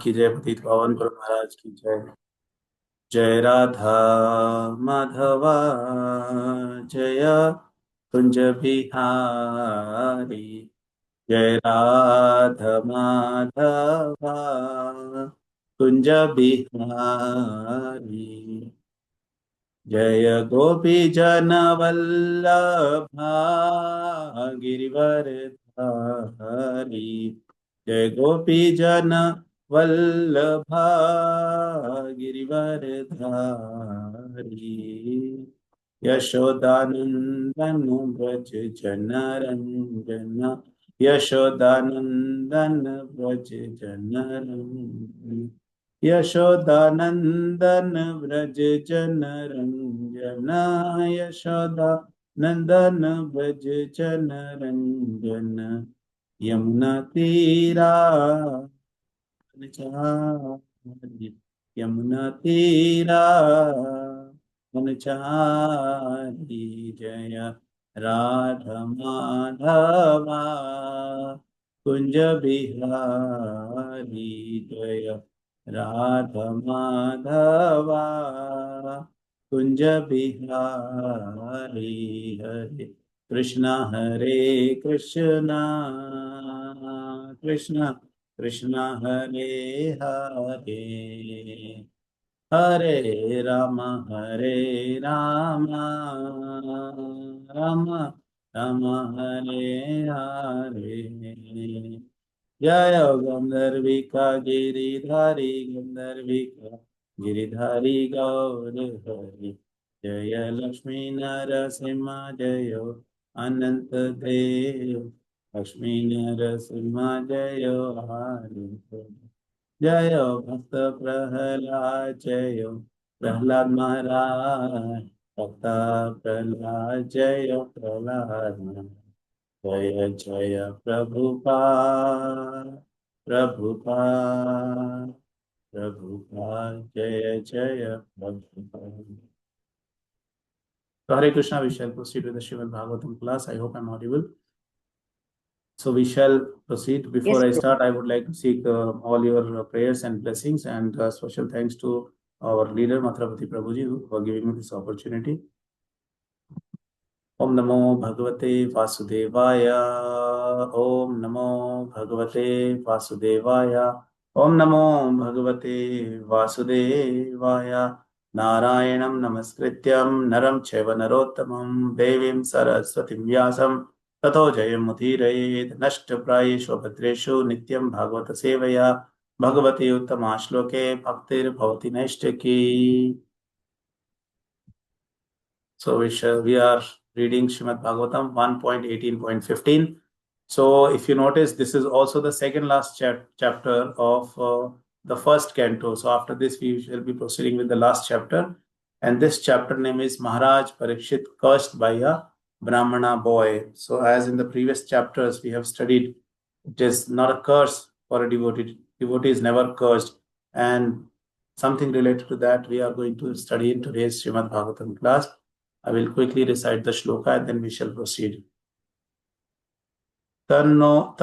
की जय। पतित पावन गुरु महाराज की जय। जय राधा माधवा, जय कुंज बिहारी। जय राधा माधवा, कुंज बिहारी। जय गोपी जन वल्लभा, गिरिवर धारी। जय गोपी जन वल्लभा, गिरिवर धारी। यशोदानंदन व्रज जन रंजन, यशोदानंदन व्रज जन रंजन। यशोदानंदन व्रज जन रंजन, यशोदा नंदन व्रज जन रंजन। यमुना तीरा वनचारी, यमुना तीरा वनचारी। जय राधा माधवा, कुंज बिहारी। जय राधा माधवा, कुंज बिहारी। हरे कृष्णा हरे कृष्णा, कृष्णा कृष्णा हरे हरे, हरे राम हरे राम, राम राम हरे हरे। जय गंधर्विका गिरिधारी, गंधर्विका गिरिधारी गौर हरि। जय लक्ष्मी नरसिंह, जय अनंत देव। लक्ष्मी नरसिंह जय हरि। जय भक्त प्रहलाद, जय प्रहलाद महाराज। भक्त प्रहलाद, जय प्रहलाद महाराज। जय जय प्रभुपाद, प्रभुपाद, प्रभुपाद। जय जय Prabhupada. So Hare Krishna, we shall proceed with the Srimad Bhagavatam class. I hope I'm audible. So we shall proceed. Before Yes, I bro. start, I would like to seek all your prayers and blessings, and special thanks to our leader Matrapati Prabhuji for giving me this opportunity. Om Namo Bhagavate Vasudevaya, Om Namo Bhagavate Vasudevaya, Om Namo Bhagavate Vasudevaya. Narayanam Namaskrityam Naram Chaiva Narottamam Devim Saraswatim Vyasam ततो जयमुदीरयेत्। नष्टप्रायेषु भद्रेषु नित्यं भागवत सेवया Bhagwati उत्तमाश्लोके भक्तिर्भवति नैष्टिकी। So we are reading Srimad Bhagavatam 1.18.15. So if you notice, this is also the second last chapter of the first canto. So after this, we shall be proceeding with the last chapter. And this chapter name is Maharaj Parikshit cursed by a Brahmana boy. So as in the previous chapters we have studied, it is not a curse for a devotee. Devotee is never cursed. And something related to that we are going to study in today's Srimad Bhagavatam class. I will quickly recite the shloka and then we shall proceed. Tanno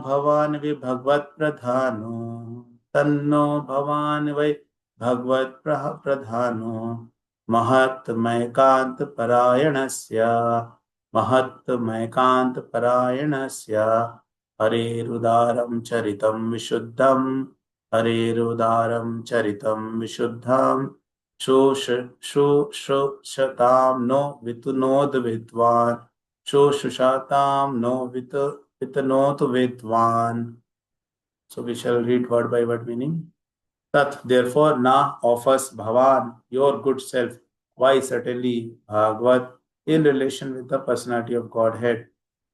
bhavan vi bhagvat pradhano, tanno bhavan vai bhagvat pradhano, mahatmaykant parayanasya, mahatmaykant parayanasya, harerudaram charitam vishuddham, harerudaram charitam vishuddham, शोषताम नो वितुनोद विद्वान, शोषाताम no वितनोत विद्वान. So we shall read word by word meaning. Tat, therefore, na offers Bhavan, your good self. Why? Certainly, Bhagavad, in relation with the personality of Godhead.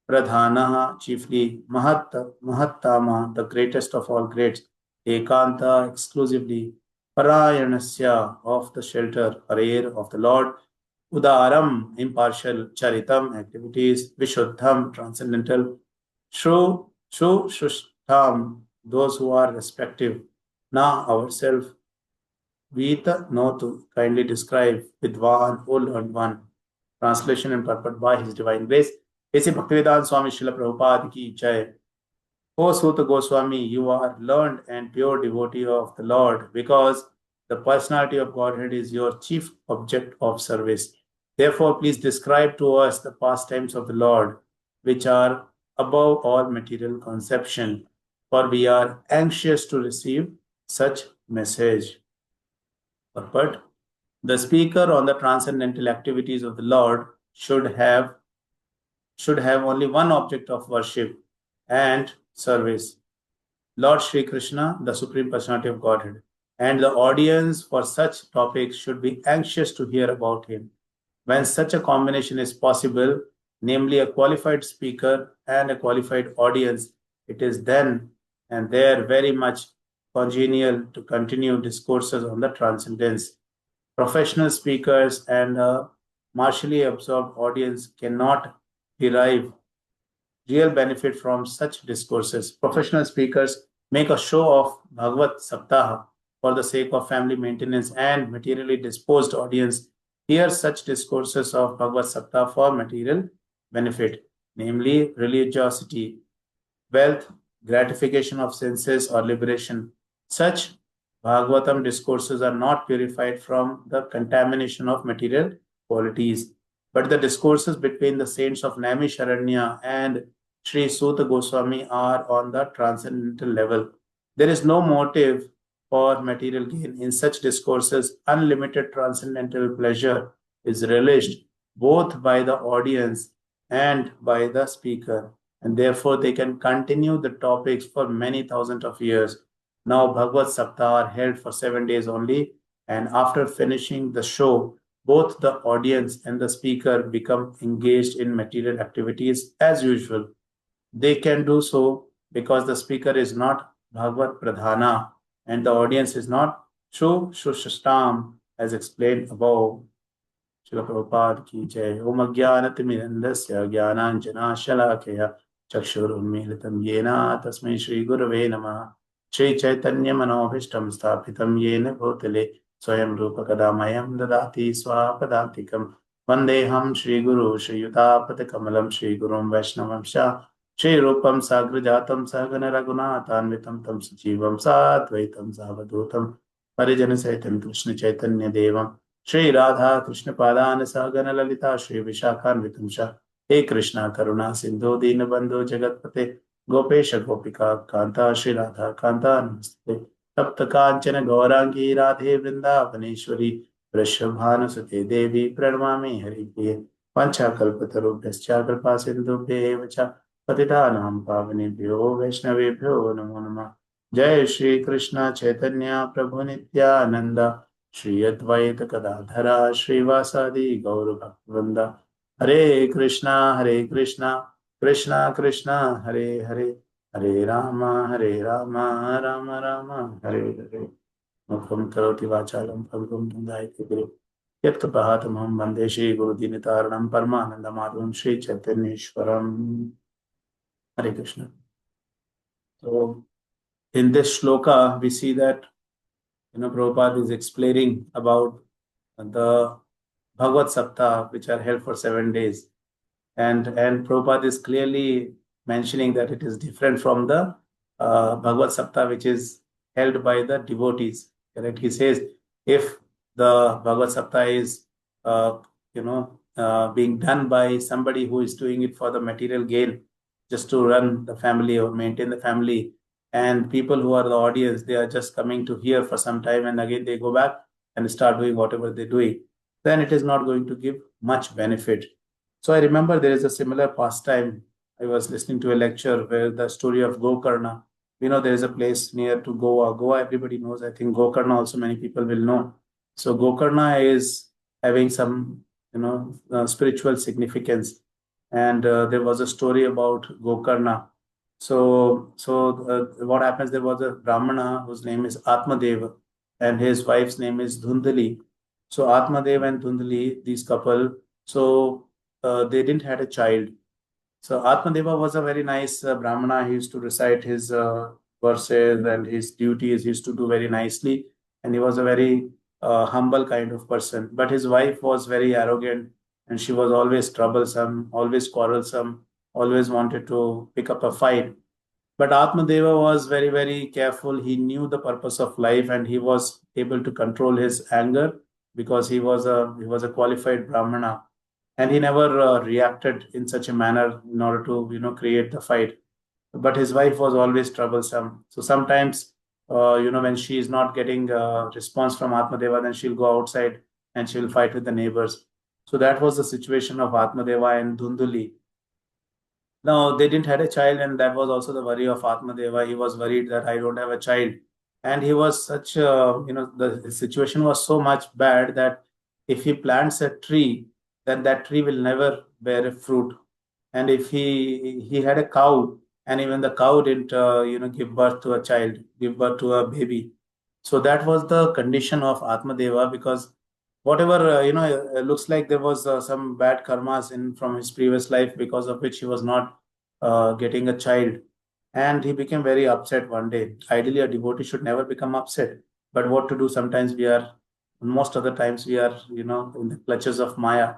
Pradhanaha, chiefly, Mahattama, the greatest of all greats. Ekanta, exclusively. Parayanasya, of the shelter, Harer, of the Lord. Udaram, impartial. Charitam, activities. Vishuddham, transcendental. Shushtam, those who are respective. Na, ourself. Vita, no to, kindly describe. Vidwan, O learned one. Translation and purport by His Divine Grace. ऐसे भक्तिवेदांत स्वामी श्रील प्रभुपाद की जय। O Suta Goswami, you are learned and pure devotee of the Lord, because the personality of Godhead is your chief object of service. Therefore, please describe to us the pastimes of the Lord, which are above all material conception, for we are anxious to receive such message. Purport. The speaker on the transcendental activities of the Lord should have only one object of worship and service, Lord Sri Krishna, the Supreme Personality of Godhead. And the audience for such topics should be anxious to hear about him. When such a combination is possible, namely a qualified speaker and a qualified audience, it is then and there very much congenial to continue discourses on the transcendence. Professional speakers and a martially absorbed audience cannot derive real benefit from such discourses. Professional speakers make a show of Bhagavad Saptaha for the sake of family maintenance, and materially disposed audience hear such discourses of Bhagavad Saptaha for material benefit, namely religiosity, wealth, gratification of senses, or liberation. Such Bhagavatam discourses are not purified from the contamination of material qualities, but the discourses between the saints of Naimisharanya and Sri Suta Goswami are on the transcendental level. There is no motive for material gain. In such discourses, unlimited transcendental pleasure is relished both by the audience and by the speaker, and therefore they can continue the topics for many thousands of years. Now, Bhagavad Saptaha are held for 7 days only, and after finishing the show, both the audience and the speaker become engaged in material activities as usual. They can do so because the speaker is not Bhagavad Pradhana and the audience is not Shushtam, as explained above. Srila Prabhupada ki jai. Om Ajnanatimidandasya Jnananjana Shalakaya Chakshurunmilitam Yena Tasmai Shri Gurave Namah. Shri Chaitanya Manobhishtam Sthapitam Yena Bhutale Swayam Rupa Kadamayam Dadati Swapadantikam Vandeham Shri Guru Shri Yutapata Kamalam Shri Gurum Vaishnavam Shah Shri Rupam Sagrajatam Sagana Raghunathanvitam Tam Sajivam Satvaitam Savadutam Parijana Saitam Krishna Chaitanya Devam Shri Radha Krishna Padan Sagana Lalita Shri Vishakhanvitam Shah He Krishna Karuna Sindhu Dinabandhu Jagatpate Gopesha Gopika Kanta Shri Radha Kanta Namaste Tapta Kanchana Gaurangi Radhe Vrindavaneshwari Vrishabhanusate Devi Pranamami Haripriye Panchakalpatarubhyascha Kripa Sindhubhyev Cha Patitanam Pavanebhyo Vaishnavebhyo Namo Namah. Jai Shri Krishna Chaitanya Prabhu Nityananda Shri Advaita Gadadhara Shri Vasadi Gaura Bhaktivinoda Hare Krishna Krishna Krishna Hare Hare Hare Rama Rama Rama Hare Hare Mukam Karoti Vachalam Pagum Tundayate Guru Yatkapahatamam Vande Shri Guru Dinitaranam Paramananda Madhavam Shri Chaitanyeshwaram. Hare Krishna. So, in this shloka, we see that Prabhupada is explaining about the Bhagavad Saptaha, which are held for 7 days. And Prabhupada is clearly mentioning that it is different from the Bhagavad Saptaha, which is held by the devotees. Correct? He says, if the Bhagavad Saptaha is, being done by somebody who is doing it for the material gain, just to run the family or maintain the family, and people who are the audience, they are just coming to hear for some time and again they go back and start doing whatever they're doing, then it is not going to give much benefit. So I remember there is a similar pastime. I was listening to a lecture where the story of Gokarna. There is a place near to Goa. Goa, everybody knows. I think Gokarna also many people will know. So Gokarna is having some, spiritual significance. And there was a story about Gokarna. So what happens? There was a Brahmana whose name is Atmadeva, and his wife's name is Dhundhali. So Atmadeva and Dhundhali, these couple, they didn't had a child. So Atmadeva was a very nice Brahmana. He used to recite his verses and his duties. He used to do very nicely, and he was a very humble kind of person. But his wife was very arrogant, and she was always troublesome, always quarrelsome, always wanted to pick up a fight. But Atmadeva was very, very careful. He knew the purpose of life, and he was able to control his anger because he was a qualified Brahmana, and he never reacted in such a manner in order to create the fight. But his wife was always troublesome. So sometimes, when she is not getting response from Atmadeva, then she'll go outside and she'll fight with the neighbors. So that was the situation of Atmadeva and Dhundhuli. No, they didn't had a child, and that was also the worry of Atmadeva. He was worried that I don't have a child, and he was such the situation was so much bad that if he plants a tree, then that tree will never bear a fruit. And if he had a cow, and even the cow didn't give birth to a child, give birth to a baby. So that was the condition of Atmadeva, because whatever looks like there was some bad karmas in from his previous life, because of which he was not getting a child, and he became very upset one day. Ideally, a devotee should never become upset, but what to do? Sometimes we are, most of the times we are, in the clutches of Maya,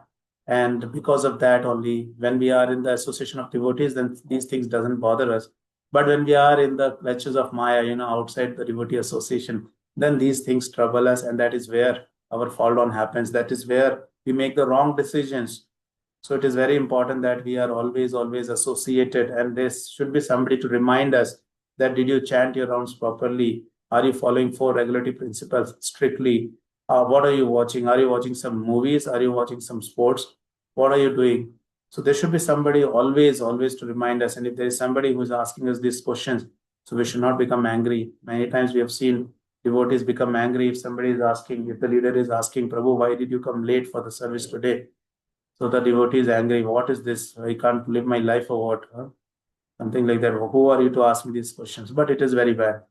and because of that only, when we are in the association of devotees, then these things doesn't bother us. But when we are in the clutches of Maya, outside the devotee association, then these things trouble us, and that is where our fall down happens. That is where we make the wrong decisions. So it is very important that we are always, always associated, and there should be somebody to remind us that did you chant your rounds properly? Are you following four regulatory principles strictly? What are you watching? Are you watching some movies? Are you watching some sports? What are you doing? So there should be somebody always, always to remind us. And if there is somebody who is asking us these questions, so we should not become angry. Many times we have seen devotees become angry if somebody is asking, if the leader is asking, Prabhu, why did you come late for the service today? So the devotee is angry. What is this? I can't live my life or what? Huh? Something like that. Who are you to ask me these questions? But it is very bad.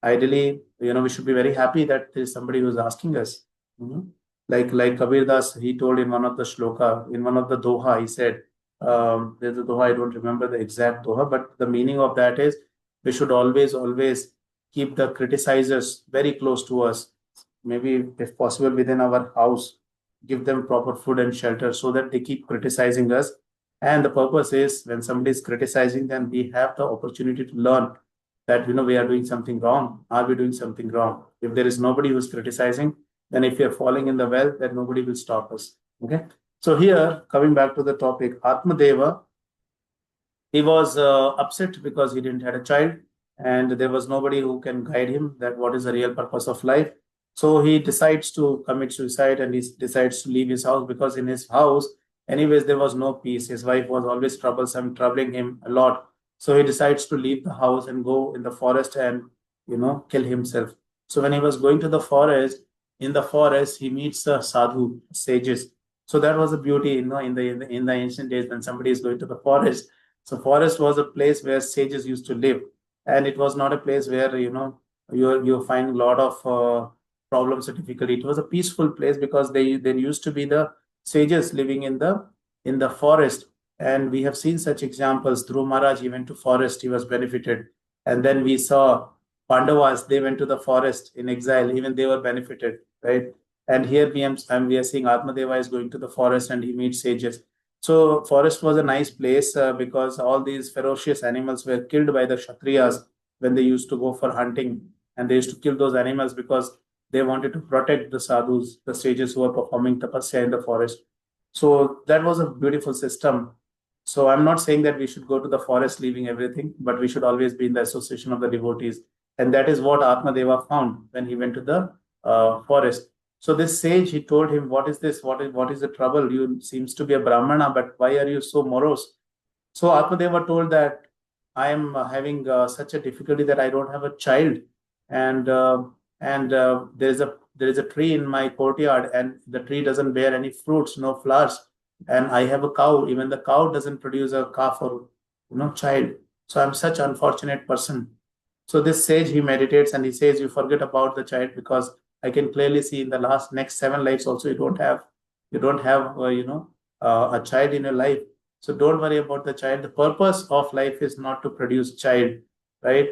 Ideally, we should be very happy that there is somebody who is asking us. Mhm. Like Kabir Das, he told in one of the shloka, in one of the doha, he said, there's a doha, I don't remember the exact doha, but the meaning of that is we should always, always keep the criticizers very close to us. Maybe if possible within our house, give them proper food and shelter so that they keep criticizing us. And the purpose is when somebody is criticizing, then we have the opportunity to learn that we are doing something wrong. Are we doing something wrong? If there is nobody who's criticizing, then if we are falling in the well, then nobody will stop us. Okay. So here, coming back to the topic, Atmadeva, he was upset because he didn't had a child, and there was nobody who can guide him that what is the real purpose of life. So he decides to commit suicide, and he decides to leave his house, because in his house, anyways, there was no peace. His wife was always troublesome, troubling him a lot. So he decides to leave the house and go in the forest and kill himself. So when he was going to the forest, in the forest he meets a sadhu, sages. So that was the beauty, in the ancient days, when somebody is going to the forest. So forest was a place where sages used to live, and it was not a place where you find a lot of problems or difficulty. It was a peaceful place because there used to be the sages living in the forest, and we have seen such examples. Dhruv Maharaj, he went to forest, he was benefited, and then we saw Pandavas, they went to the forest in exile, even they were benefited, right? And here we are seeing Atmadeva is going to the forest and he meets sages. So forest was a nice place because all these ferocious animals were killed by the Kshatriyas when they used to go for hunting, and they used to kill those animals because they wanted to protect the sadhus, the sages who were performing tapasya in the forest. So that was a beautiful system. So I'm not saying that we should go to the forest leaving everything, but we should always be in the association of the devotees. And that is what Atmadeva found when he went to the forest. So this sage, he told him, "What is this? What is the trouble? You seems to be a Brahmana, but why are you so morose?" So Atmadeva told that I am having such a difficulty that I don't have a child, and there is a tree in my courtyard, and the tree doesn't bear any fruits, no flowers, and I have a cow. Even the cow doesn't produce a calf or child. So I'm such unfortunate person. So this sage, he meditates and he says, "You forget about the child, because I can clearly see in the next 7 lives also you don't have a child in your life. So don't worry about the child. The purpose of life is not to produce child, right?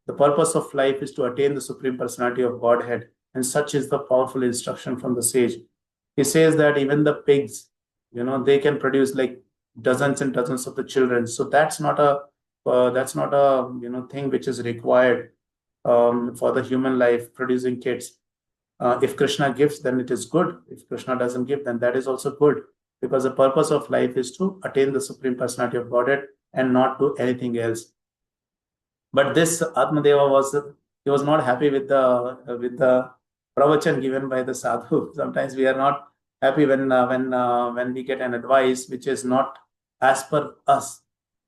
The purpose of life is to attain the supreme personality of Godhead, and such is the powerful instruction from the sage. He says that even the pigs, they can produce like dozens and dozens of the children. So that's not a that's not a thing which is required for the human life, producing kids. If Krishna gives, then it is good. If Krishna doesn't give, then that is also good. Because the purpose of life is to attain the Supreme Personality of Godhead and not do anything else. But this Atmadeva he was not happy with the pravachan given by the sadhu. Sometimes we are not happy when we get an advice which is not as per us,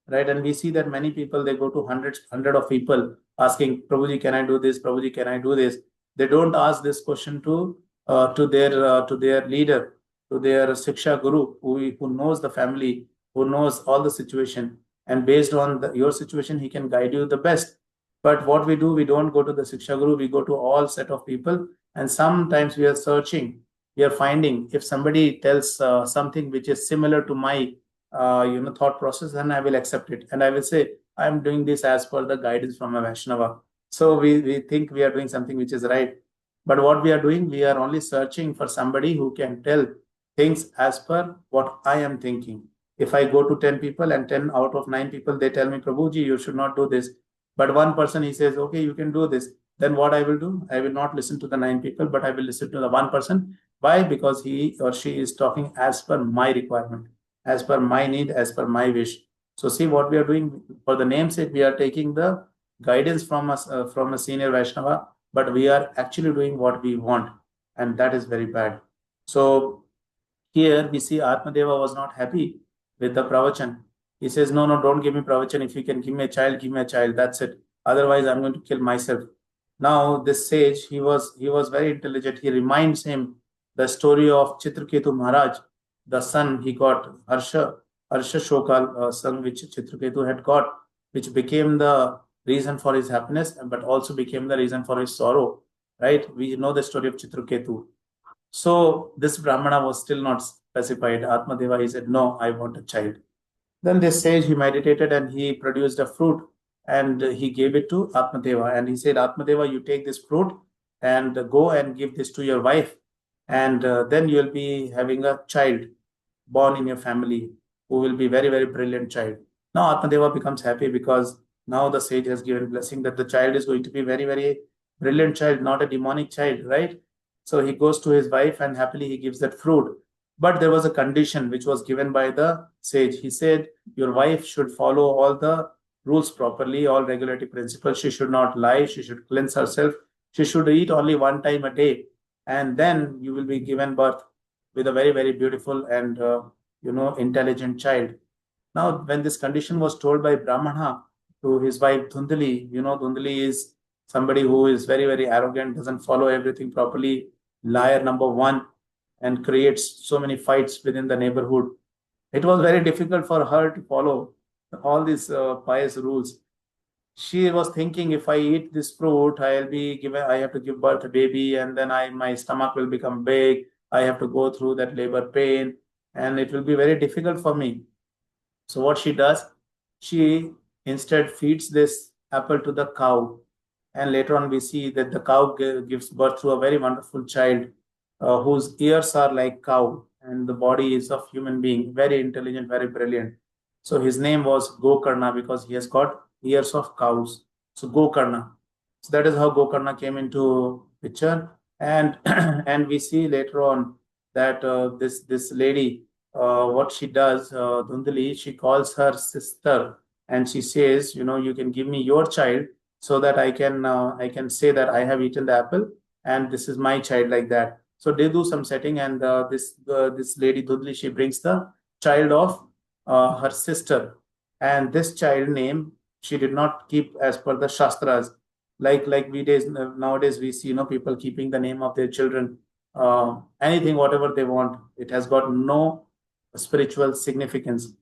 right? And we see that many people, they go to hundred of people asking, Prabhuji, can I do this? Prabhuji, can I do this? They don't ask this question to their leader, to their Siksha Guru, who knows the family, who knows all the situation, and based on your situation, he can guide you the best. But what we do, we don't go to the Siksha Guru, we go to all set of people, and sometimes we are searching, we are finding if somebody tells something which is similar to my thought process, then I will accept it, and I will say I am doing this as per the guidance from a Vaishnava. So we think we are doing something which is right, but what we are doing, we are only searching for somebody who can tell things as per what I am thinking. If I go to 10 people and 10 out of 9 people, they tell me, Prabhuji, you should not do this. But one person, he says, okay, you can do this. Then what I will do? I will not listen to the 9 people, but I will listen to the one person. Why? Because he or she is talking as per my requirement, as per my need, as per my wish. So see what we are doing. For the namesake, we are taking the guidance from us from a senior Vaishnava, but we are actually doing what we want, and that is very bad. So here we see Atmadeva was not happy with the pravachan. He says, no, don't give me pravachan. If you can give me a child, give me a child. That's it. Otherwise, I'm going to kill myself. Now, this sage, he was very intelligent. He reminds him the story of Chitraketu Maharaj, the son he got, Harsha Shokal, son which Chitraketu had got, which became the reason for his happiness, but also became the reason for his sorrow. Right? We know the story of Chitraketu. So this Brahmana was still not specified. Atmadeva, he said, no, I want a child. Then this sage, he meditated and he produced a fruit and he gave it to Atmadeva. And he said, Atmadeva, you take this fruit and go and give this to your wife. And then you'll be having a child born in your family who will be very, very brilliant child. Now Atmadeva becomes happy because now the sage has given blessing that the child is going to be very, very brilliant child, not a demonic child, right? So he goes to his wife and happily he gives that fruit. But there was a condition which was given by the sage. He said, your wife should follow all the rules properly, all regulatory principles. She should not lie. She should cleanse herself. She should eat only one time a day. And then you will be given birth with a very, very beautiful and, intelligent child. Now, when this condition was told by Brahmana to his wife Dhundhali, Dhundhali is somebody who is very, very arrogant, doesn't follow everything properly, liar number one, and creates so many fights within the neighborhood. It was very difficult for her to follow all these pious rules. She was thinking, if I eat this fruit, I have to give birth to a baby, and then my stomach will become big. I have to go through that labor pain, and it will be very difficult for me. So what she does, she instead feeds this apple to the cow. And later on, we see that the cow gives birth to a very wonderful child whose ears are like cow and the body is of human being, very intelligent, very brilliant. So his name was Gokarna because he has got ears of cows. So Gokarna. So that is how Gokarna came into picture. And and we see later on that this lady, what she does, Dhundhali, she calls her sister and she says, you can give me your child so that I can say that I have eaten the apple and this is my child, like that. So they do some setting, and this lady Dhundhali, she brings the child of her sister, and this child name she did not keep as per the shastras. Like nowadays we see people keeping the name of their children anything whatever they want. It has got no spiritual significance.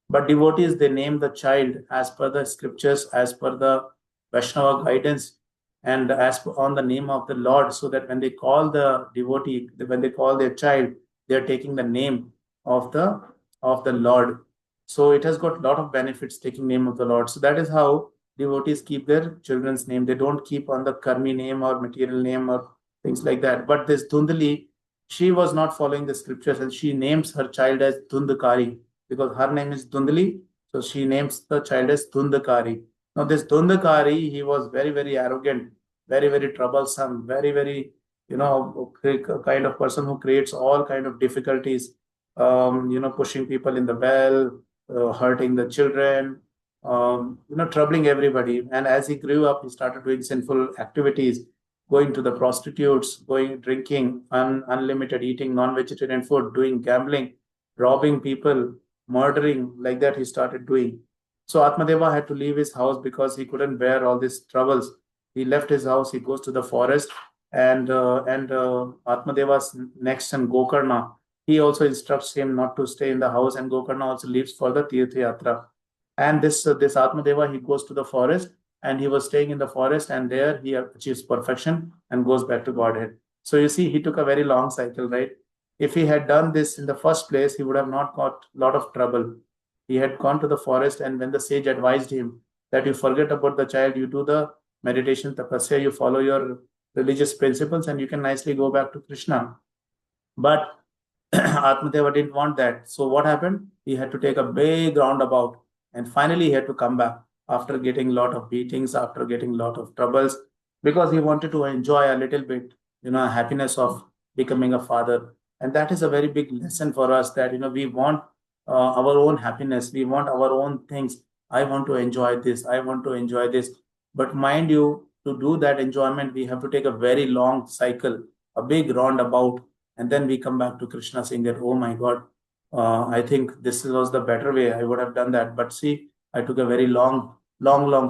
But devotees, they name the child as per the scriptures, as per the Vaishnava guidance, and as per on the name of the Lord, so that when they call the devotee, when they call their child, they are taking the name of the Lord. So it has got a lot of benefits taking name of the Lord. So that is how devotees keep their children's name. They don't keep on the karmi name or material name or things like that. But this Dhundhali, she was not following the scriptures and she names her child as Dhundhakaari because her name is Dhundhali. So she names the child as Dhundhakaari. Now this Dhundhakaari, he was very, very arrogant, very, very troublesome, very, very, kind of person who creates all kind of difficulties, pushing people in the well, hurting the children, troubling everybody. And as he grew up, he started doing sinful activities, going to the prostitutes, going drinking, unlimited eating non-vegetarian food, doing gambling, robbing people, murdering, like that he started doing. So Atmadeva had to leave his house because he couldn't bear all these troubles. He left his house, he goes to the forest, and Atmadeva's next son Gokarna, he also instructs him not to stay in the house, and Gokarna also leaves for the Tirtha Yatra. And this Atmadeva, he goes to the forest, and he was staying in the forest, and there he achieves perfection and goes back to Godhead. So you see, he took a very long cycle, right? If he had done this in the first place, he would have not got a lot of trouble. He had gone to the forest, and when the sage advised him that you forget about the child, you do the meditation, tapasya, you follow your religious principles, and you can nicely go back to Krishna. But Atmadeva didn't want that. So what happened? He had to take a big roundabout, and finally he had to come back after getting a lot of beatings, after getting a lot of troubles, because he wanted to enjoy a little bit, happiness of becoming a father. And that is a very big lesson for us, that, we want our own happiness. We want our own things. I want to enjoy this. I want to enjoy this. But mind you, to do that enjoyment, we have to take a very long cycle, a big roundabout, and then we come back to Krishna saying that, oh my God, I think this was the better way. I would have done that. But see, I took a very long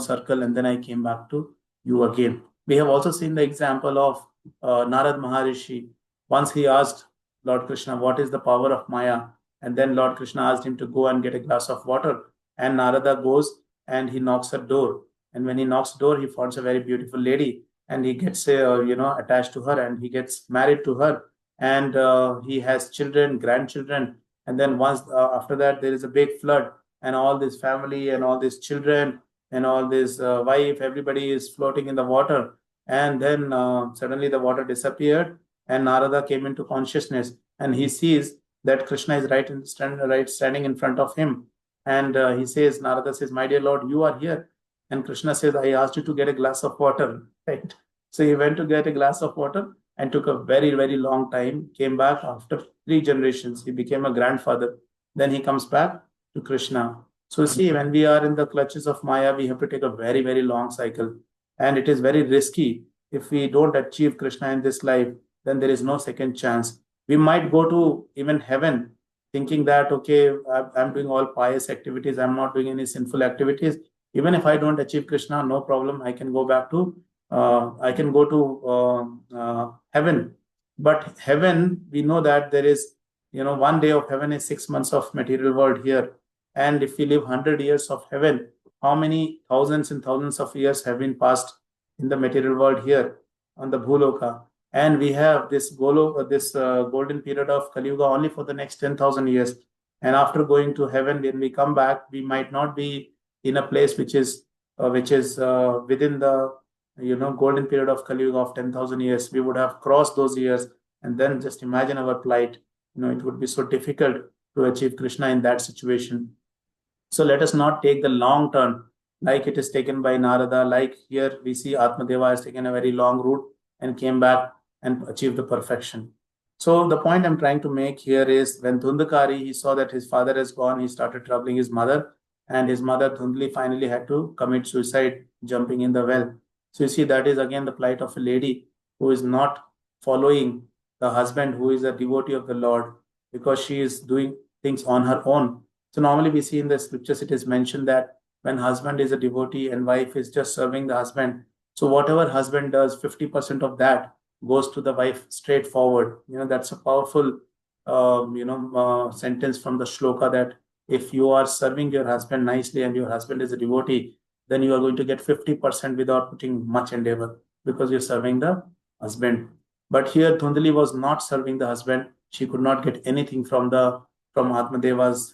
circle, and then I came back to you again. We have also seen the example of Narad Maharishi. Once he asked Lord Krishna, what is the power of Maya? And then Lord Krishna asked him to go and get a glass of water. And Narada goes and he knocks at door. And when he knocks the door, he finds a very beautiful lady, and he gets, attached to her, and he gets married to her. And he has children, grandchildren. And then once after that, there is a big flood, and all this family and all these children and all this wife, everybody is floating in the water. And then suddenly the water disappeared, and Narada came into consciousness, and he sees that Krishna is standing in front of him. And Narada says, my dear Lord, you are here. And Krishna says, I asked you to get a glass of water, right? So he went to get a glass of water and took a very, very long time, came back after 3 generations. He became a grandfather. Then he comes back to Krishna. So see, when we are in the clutches of Maya, we have to take a very, very long cycle. And it is very risky. If we don't achieve Krishna in this life, then there is no second chance. We might go to even heaven thinking that, okay, I'm doing all pious activities. I'm not doing any sinful activities. Even if I don't achieve Krishna, no problem. I can go to heaven. But heaven, we know that there is, 1 day of heaven is 6 months of material world here. And if we live 100 years of heaven, how many thousands and thousands of years have been passed in the material world here on the Bhuloka? And we have this golden period of Kali Yuga only for the next 10,000 years. And after going to heaven, when we come back, we might not be in a place which is within the golden period of Kali Yuga of 10,000 years. We would have crossed those years, and then just imagine our plight. It would be so difficult to achieve Krishna in that situation. So let us not take the long turn like it is taken by Narada. Like here we see Atmadeva has taken a very long route and came back and achieved the perfection. So the point I'm trying to make here is, when Dhundhakaari, he saw that his father has gone, he started troubling his mother, and his mother Dhundli finally had to commit suicide, jumping in the well. So you see, that is again the plight of a lady who is not following the husband who is a devotee of the Lord, because she is doing things on her own. So normally we see in the scriptures, it is mentioned that when husband is a devotee and wife is just serving the husband, so whatever husband does, 50% of that goes to the wife straightforward. That's a powerful sentence from the shloka, that if you are serving your husband nicely and your husband is a devotee, then you are going to get 50% without putting much endeavor, because you're serving the husband. But here Dhundli was not serving the husband. She could not get anything from Atmadeva's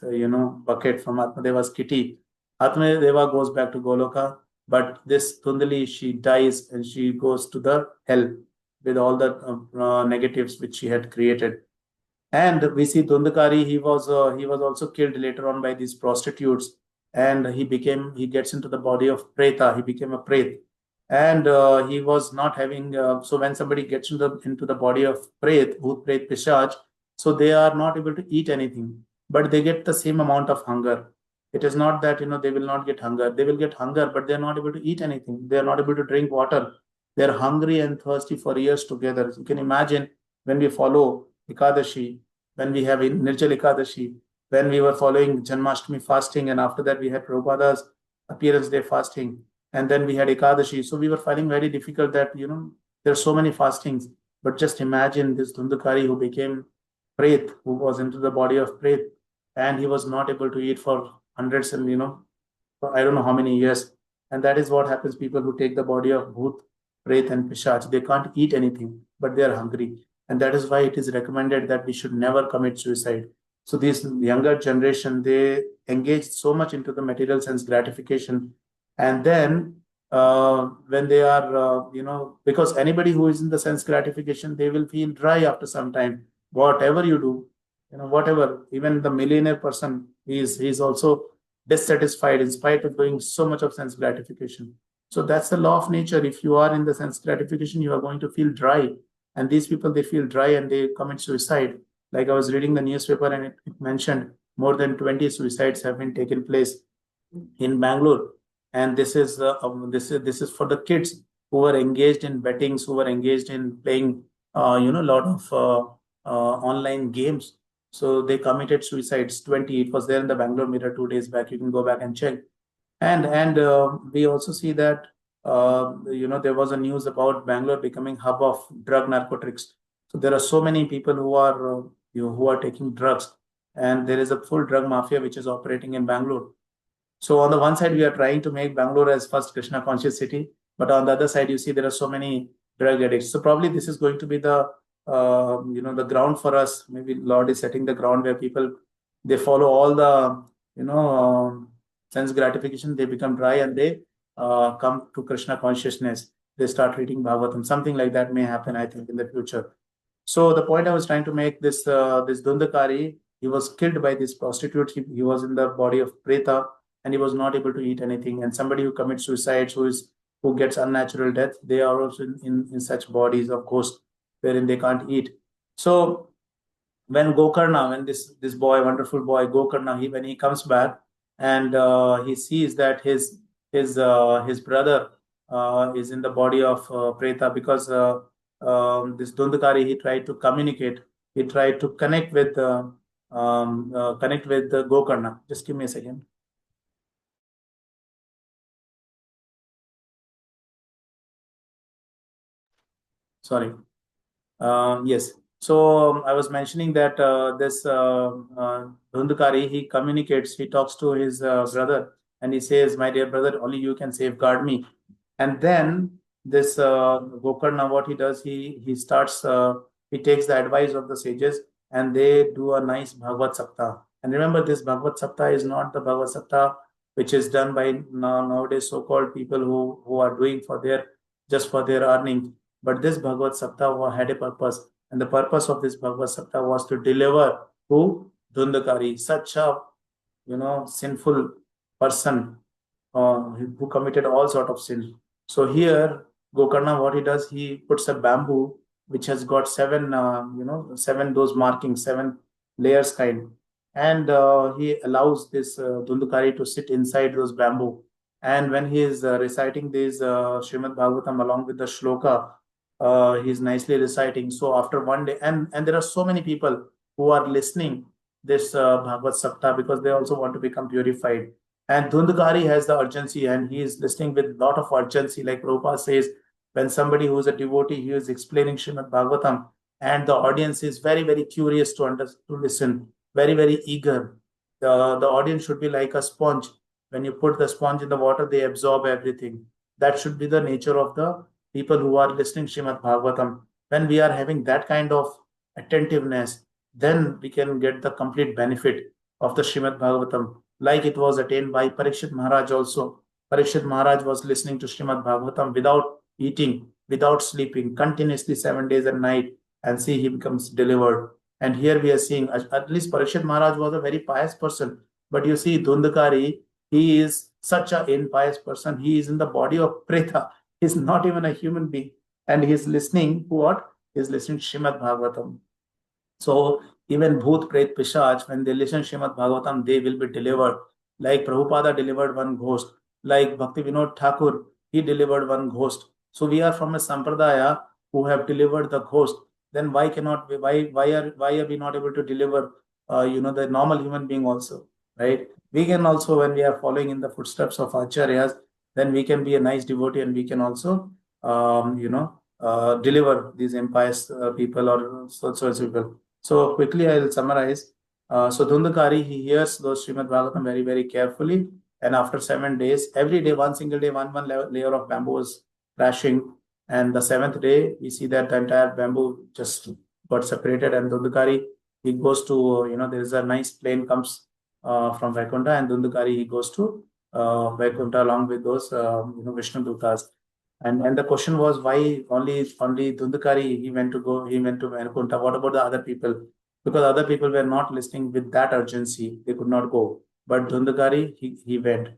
bucket, from Atmadeva's kitty. Atmadeva goes back to Goloka, but this Dhundli, she dies and she goes to the hell with all the negatives which she had created. And we see Dhundhakaari, he was also killed later on by these prostitutes. and he gets into the body of Preta. He became a Pret. And he was not having, so when somebody gets into the body of Pret, Bhoot, Pret, Pishach, so they are not able to eat anything, but they get the same amount of hunger. It is not that, they will not get hunger. They will get hunger, but they are not able to eat anything. They are not able to drink water. They are hungry and thirsty for years together. You can imagine when we follow Ekadashi, when we have Nirjal Ekadashi, when we were following Janmashtami fasting, and after that we had Prabhupada's appearance day fasting, and then we had Ekadashi. So we were finding very difficult that, there are so many fastings. But just imagine this Dhundhakaari who became Pret, who was into the body of Pret, and he was not able to eat for hundreds and, for I don't know how many years. And that is what happens. People who take the body of Bhoot, Pret, and Pishach, they can't eat anything, but they are hungry. And that is why it is recommended that we should never commit suicide. So this younger generation, they engage so much into the material sense gratification. And then when they are, because anybody who is in the sense gratification, they will feel dry after some time. Whatever you do, whatever, even the millionaire person, he's also dissatisfied in spite of doing so much of sense gratification. So that's the law of nature. If you are in the sense gratification, you are going to feel dry. And these people, they feel dry and they commit suicide. Like I was reading the newspaper and it mentioned more than 20 suicides have been taken place in Bangalore. And this is for the kids who were engaged in bettings, who were engaged in playing, a lot of online games. So they committed suicides. 20. It was there in the Bangalore Mirror 2 days back. You can go back and check. And we also see that there was a news about Bangalore becoming hub of drug narcotics. So there are so many people who are taking drugs, and there is a full drug mafia which is operating in Bangalore. So on the one side, we are trying to make Bangalore as first Krishna conscious city, but on the other side, you see there are so many drug addicts. So probably this is going to be the the ground for us. Maybe Lord is setting the ground where people, they follow all the sense gratification. They become dry and they come to Krishna consciousness. They start reading Bhagavatam. Something like that may happen, I think, in the future. So the point I was trying to make, this Dhundhakaari, he was killed by this prostitute. He was in the body of Preta, and he was not able to eat anything. And somebody who commits suicide, who gets unnatural death, they are also in such bodies of ghosts wherein they can't eat. So when Gokarna, when this boy, wonderful boy Gokarna, when he comes back and he sees that his brother is in the body of Preta, because this Dhundhakaari, he tried to communicate, he tried to connect with Gokarna. Just give me a second. Sorry. Yes. So I was mentioning that this Dhundhakaari, he communicates, he talks to his brother, and he says, "My dear brother, only you can safeguard me." And then this Gokarna, what he does, he starts, he takes the advice of the sages, and they do a nice Bhagavad Saptah. And remember, this Bhagavad Saptah is not the Bhagavad Saptah which is done by nowadays so-called people who are doing just for their earning. But this Bhagavad Saptah had a purpose, and the purpose of this Bhagavad Saptah was to deliver who? Dhundhakaari, such a sinful person who committed all sort of sins. So here, Gokarna, what he does, he puts a bamboo which has got seven those markings, 7 layers kind, and he allows this Dhundhakaari to sit inside those bamboo. And when he is reciting this Srimad Bhagavatam along with the shloka, he's nicely reciting. So after one day, and there are so many people who are listening this Bhagavad Saptah because they also want to become purified. And Dhundhakaari has the urgency, and he is listening with a lot of urgency. Like Prabhupada says, when somebody who is a devotee, he is explaining Srimad Bhagavatam, and the audience is very, very curious to listen, very, very eager. The audience should be like a sponge. When you put the sponge in the water, they absorb everything. That should be the nature of the people who are listening Srimad Bhagavatam. When we are having that kind of attentiveness, then we can get the complete benefit of the Srimad Bhagavatam, like it was attained by Parikshit Maharaj also. Parikshit Maharaj was listening to Srimad Bhagavatam without eating, without sleeping, continuously 7 days and night, and see, he becomes delivered. And here we are seeing, at least Parikshit Maharaj was a very pious person. But you see, Dhundhakaari, he is such an impious person. He is in the body of Preta. He's not even a human being. And he's listening to what? He's listening to Srimad Bhagavatam. So even Bhoot, Pret, Pishach, when they listen Srimad Bhagavatam, they will be delivered. Like Prabhupada delivered one ghost. Like Bhakti Vinod Thakur, he delivered one ghost. So we are from a sampradaya who have delivered the ghost. Then why cannot we, why are we not able to deliver the normal human being also, right? We can also, when we are following in the footsteps of acharyas, then we can be a nice devotee and we can also deliver these impious people or so people. So quickly I'll summarize. So Dhundhakari, he hears those Srimad Bhagavatam very, very carefully. And after 7 days, every day, one single day, one layer of bamboo is crashing. And the seventh day, we see that the entire bamboo just got separated. And Dhundhakari, he goes to, there is a nice plane comes from Vaikuntha, and Dhundhakari, he goes to Vaikuntha along with those, Vishnu Dutas. And the question was why only Dhundhakari he went to Vaikuntha. What about the other people? Because other people were not listening with that urgency, they could not go. But Dhundhakari he went,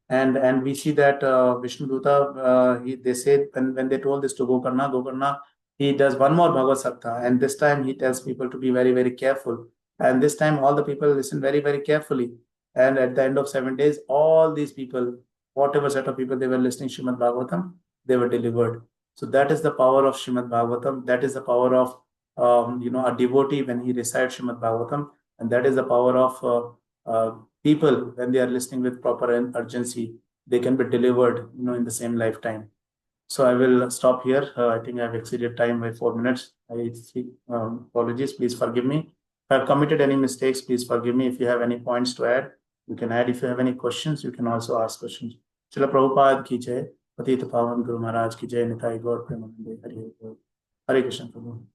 and we see that Vishnu Duta they said when they told this to Gokarna he does one more Bhagavad Sapta, and this time he tells people to be very, very careful. And this time all the people listen very, very carefully. And at the end of 7 days, all these people, whatever set of people they were listening Srimad Bhagavatam, they were delivered. So that is the power of Srimad Bhagavatam. That is the power of a devotee when he recites Srimad Bhagavatam, and that is the power of people when they are listening with proper urgency. They can be delivered, in the same lifetime. So I will stop here. I think I have exceeded time by 4 minutes. I seek apologies. Please forgive me. If I have committed any mistakes, please forgive me. If you have any points to add, you can add. If you have any questions, you can also ask questions. Srila Prabhupada ki jai. पतित पावन गुरु महाराज की जय। निताई गौर प्रेमानंदे। हरे Hare Krishna प्रभु।